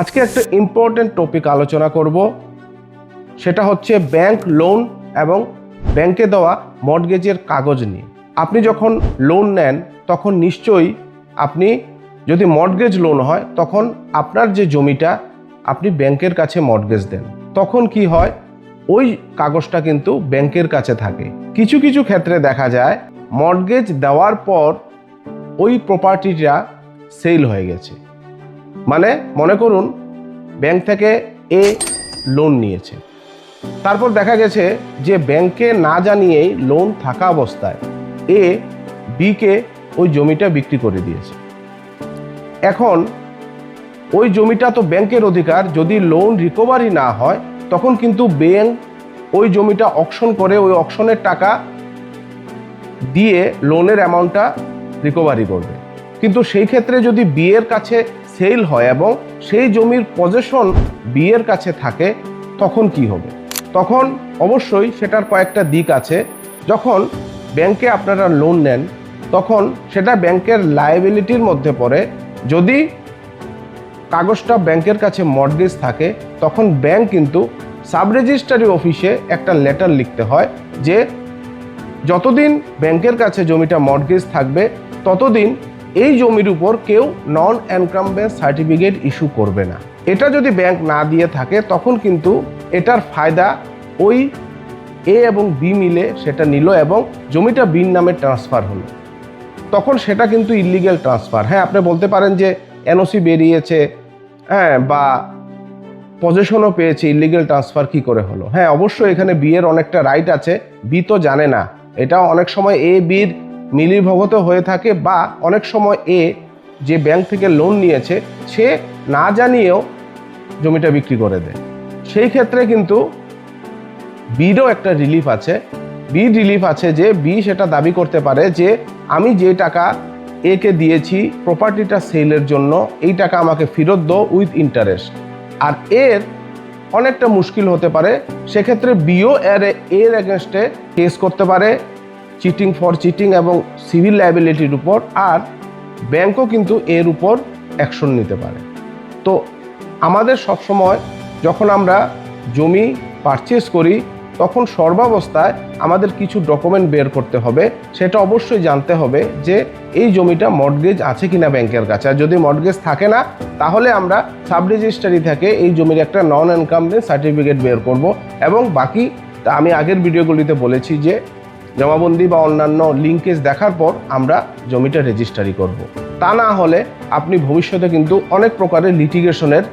আজকে একটা important topic আলোচনা করব, সেটা হচ্ছে ব্যাংক লোন এবং ব্যাংকে দেওয়া মর্টগেজের কাগজ নিয়ে। আপনি যখন লোন নেন তখন নিশ্চয়ই আপনি যদি মর্টগেজ লোন হয় তখন আপনার যে জমিটা আপনি ব্যাংকের কাছে মর্টগেজ দেন, তখন কি হয় ওই কাগজটা কিন্তু ব্যাংকের কাছে থাকে। কিছু কিছু ক্ষেত্রে দেখা যায় মর্টগেজ দেওয়ার পর ওই প্রপার্টিটা সেল হয়ে গেছে। মানে মনে করুন ব্যাংক থেকে এ লোন নিয়েছে, তারপর দেখা গেছে যে ব্যাংকে না জানিয়েই লোন থাকা অবস্থায় এ বিকে ওই জমিটা বিক্রি করে দিয়েছে। এখন ওই জমিটা তো ব্যাংকের অধিকার, যদি লোন রিকভারি না হয় তখন কিন্তু ব্যাংক ওই জমিটা অকশন করে ওই অকশনের টাকা দিয়ে লোনের অ্যামাউন্টটা রিকভারি করবে। কিন্তু সেই ক্ষেত্রে যদি বিয়ের কাছে সেল হয় এবং সেই জমির পজেশন বিয়ের কাছে থাকে তখন কি হবে? তখন অবশ্যই সেটার কয়েকটা দিক আছে। যখন ব্যাংকে আপনারা লোন নেন তখন সেটা ব্যাংকের লায়াবিলিটির মধ্যে পড়ে। যদি কাগজটা ব্যাংকের কাছে মর্টগেজ থাকে তখন ব্যাংক কিন্তু সাব রেজিস্ট্রারি অফিসে একটা লেটার লিখতে হয় যে যতদিন ব্যাংকের কাছে জমিটা মর্টগেজ থাকবে ততদিন এই জমির উপর কেউ নন এনকামবেন্স সার্টিফিকেট ইস্যু করবে না। এটা যদি ব্যাংক না দিয়ে থাকে তখন কিন্তু এটার ফায়দা ওই এ এবং বি মিলে সেটা নিল এবং জমিটা বির নামে ট্রান্সফার হলো। তখন সেটা কিন্তু ইলিগ্যাল ট্রান্সফার। হ্যাঁ, আপনি বলতে পারেন যে এনওসি বেরিয়েছে, হ্যাঁ, বা পজেশনও পেয়েছে, ইলিগ্যাল ট্রান্সফার কি করে হলো? হ্যাঁ, অবশ্যই এখানে বিয়ের অনেকটা রাইট আছে, বি তো জানে না। এটা অনেক সময় এ বির মিলিভগত হয়ে থাকে, বা অনেক সময় এ যে ব্যাংক থেকে লোন নিয়েছে সে না জানিয়েও জমিটা বিক্রি করে দেয়। সেই ক্ষেত্রে কিন্তু বিরও একটা রিলিফ আছে। বি রিলিফ আছে যে বি সেটা দাবি করতে পারে যে আমি যে টাকা এ কে দিয়েছি প্রপার্টিটা সেলের জন্য, এই টাকা আমাকে ফেরত দাও উইথ ইন্টারেস্ট। আর এর অনেকটা মুশকিল হতে পারে, সেক্ষেত্রে বিও এর এগেনস্টে কেস করতে পারে চিটিং ফর চিটিং এবং সিভিল লায়াবিলিটির উপর, আর ব্যাংকও কিন্তু এর উপর অ্যাকশন নিতে পারে। তো আমাদের সবসময় যখন আমরা জমি পারচেস করি তখন সর্বাবস্থায় আমাদের কিছু ডকুমেন্ট বের করতে হবে। সেটা অবশ্যই জানতে হবে যে এই জমিটা মর্টগেজ আছে কিনা ব্যাংকের কাছে। আর যদি মর্টগেজ থাকে না তাহলে আমরা সাব রেজিস্ট্রারি থেকে এই জমির একটা নন ইনকামবেন্স সার্টিফিকেট বের করব। এবং বাকি আমি আগের ভিডিওগুলিতে বলেছি যে জমাবন্দি বা অন্যান্য লিঙ্কেজ দেখার পর আমরা জমিটা রেজিস্ট্রারি করব। তা না হলে আপনি ভবিষ্যতে কিন্তু অনেক প্রকারের লিটিগেশনের